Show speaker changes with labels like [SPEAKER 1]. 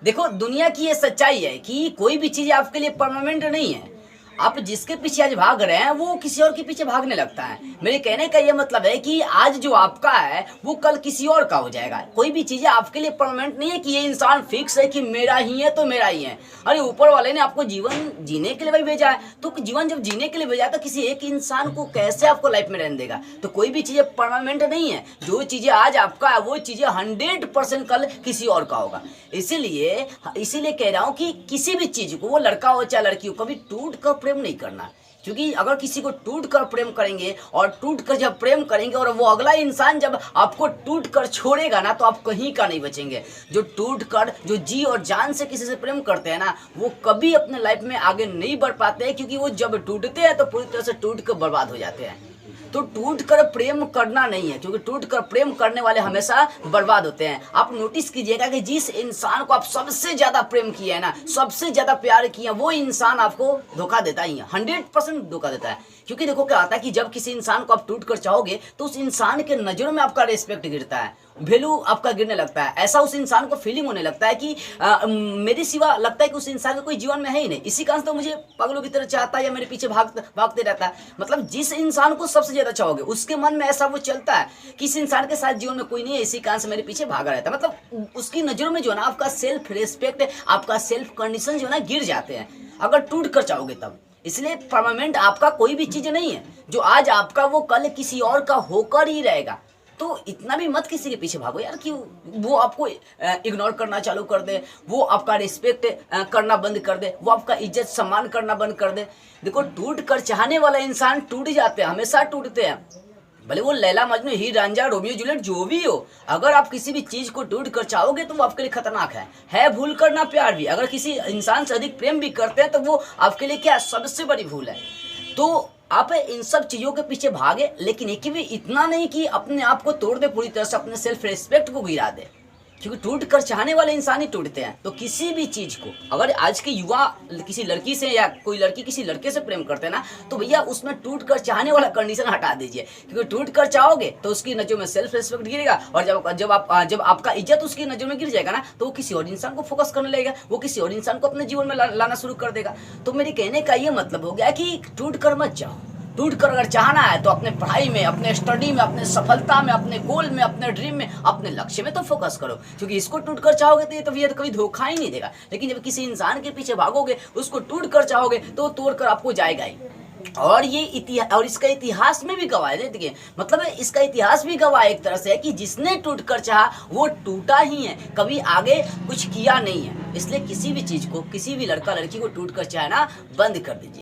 [SPEAKER 1] देखो, दुनिया की ये सच्चाई है कि कोई भी चीज आपके लिए परमानेंट नहीं है। आप जिसके पीछे आज भाग रहे हैं वो किसी और के पीछे भागने लगता है। मेरे कहने का ये मतलब है कि आज जो आपका है वो कल किसी और का हो जाएगा। कोई भी चीजें आपके लिए परमानेंट नहीं है कि ये इंसान फिक्स है कि मेरा ही है तो मेरा ही है। अरे ऊपर वाले ने आपको जीवन जीने के लिए भाई भेजा है, तो जीवन जब जीने के लिए भेजा है तो किसी एक इंसान को कैसे आपको लाइफ में रहने देगा। तो कोई भी चीजें परमानेंट नहीं है। जो चीजें आज आपका है वो चीजें 100% कल किसी और का होगा। इसीलिए कह रहा हूँ कि किसी भी चीज को, वो लड़का हो चाहे लड़की हो, कभी टूट कर प्रेम नहीं करना। क्योंकि अगर किसी को टूट कर प्रेम करेंगे और टूट कर जब प्रेम करेंगे और वो अगला इंसान जब आपको टूट कर छोड़ेगा ना, तो आप कहीं का नहीं बचेंगे। जो टूट कर, जो जी और जान से किसी से प्रेम करते हैं ना, वो कभी अपने लाइफ में आगे नहीं बढ़ पाते हैं। क्योंकि वो जब टूटते हैं तो पूरी तरह से टूट कर बर्बाद हो जाते हैं। तो टूट कर प्रेम करना नहीं है, क्योंकि टूट कर प्रेम करने वाले हमेशा बर्बाद होते हैं। आप नोटिस कीजिएगा कि जिस इंसान को आप सबसे ज्यादा प्रेम किए है ना, सबसे ज्यादा प्यार किए, वो इंसान आपको धोखा देता ही है, 100% धोखा देता है। क्योंकि देखो क्या आता है कि जब किसी इंसान को आप टूट कर चाहोगे तो उस इंसान के नजरों में आपका रिस्पेक्ट गिरता है, वैल्यू आपका गिरने लगता है। ऐसा उस इंसान को फीलिंग होने लगता है कि मेरे सिवा लगता है कि उस इंसान का कोई जीवन में है ही नहीं, इसी कारण तो मुझे पागलों की तरह चाहता है या मेरे पीछे भागते रहता है। मतलब जिस इंसान को सबसे ज्यादा चाहोगे उसके मन में ऐसा वो चलता है कि इस इंसान के साथ जीवन में कोई नहीं है, इसी कारण से मेरे पीछे भागा रहता है। मतलब उसकी नजरों में जो है ना, आपका सेल्फ रिस्पेक्ट, आपका सेल्फ कंडीशन जो है ना, गिर जाते हैं अगर टूट कर चाहोगे तब। इसलिए परमानेंट आपका कोई भी चीज नहीं है। जो आज आपका वो कल किसी और का होकर ही रहेगा। तो इतना भी मत किसी के पीछे भागो यार कि वो आपको इग्नोर करना चालू कर दे, वो आपका रिस्पेक्ट करना बंद कर दे, वो आपका इज्जत सम्मान करना बंद कर दे। देखो, टूट कर चाहने वाला इंसान टूट जाते हैं, हमेशा टूटते हैं। भले वो लैला मजनू, हीर रांझा, रोमियो जूलियट जो भी हो, अगर आप किसी भी चीज को टूट कर चाहोगे तो वो आपके लिए खतरनाक है। भूल करना प्यार भी। अगर किसी इंसान से अधिक प्रेम भी करते हैं तो वो आपके लिए क्या, सबसे बड़ी भूल है। तो आप इन सब चीजों के पीछे भागे, लेकिन एक भी इतना नहीं कि अपने आप को तोड़ दे, पूरी तरह से अपने सेल्फ रिस्पेक्ट को गिरा दे। क्योंकि टूट कर चाहने वाले इंसान ही टूटते हैं। तो किसी भी चीज को, अगर आज के युवा किसी लड़की से या कोई लड़की किसी लड़के से प्रेम करते हैं ना, तो भैया उसमें टूट कर चाहने वाला कंडीशन हटा दीजिए। क्योंकि टूट कर चाहोगे तो उसकी नजरों में सेल्फ रिस्पेक्ट गिरेगा, और जब आपका इज्जत उसकी नजरों में गिर जाएगा ना, तो वो किसी और इंसान को फोकस करने लगेगा, वो किसी और इंसान को अपने जीवन में लाना शुरू कर देगा। तो मेरे कहने का ये मतलब हो गया कि टूट कर मत जाओ। टूट कर अगर चाहना है तो अपने पढ़ाई में, अपने स्टडी में, अपने सफलता में, अपने गोल में, अपने ड्रीम में, अपने लक्ष्य में तो फोकस करो। क्योंकि इसको टूट कर चाहोगे तो ये तो कभी धोखा ही नहीं देगा। लेकिन जब किसी इंसान के पीछे भागोगे, उसको टूट कर चाहोगे, तो तोड़ कर आपको जाएगा ही। और ये इतिहास, और इसका इतिहास में भी गवाह है। देखिए, मतलब इसका इतिहास भी गवाह एक तरह से है कि जिसने टूट कर चाहा वो टूटा ही है, कभी आगे कुछ किया नहीं है। इसलिए किसी भी चीज को, किसी भी लड़का लड़की को टूट कर चाहना बंद कर दीजिए।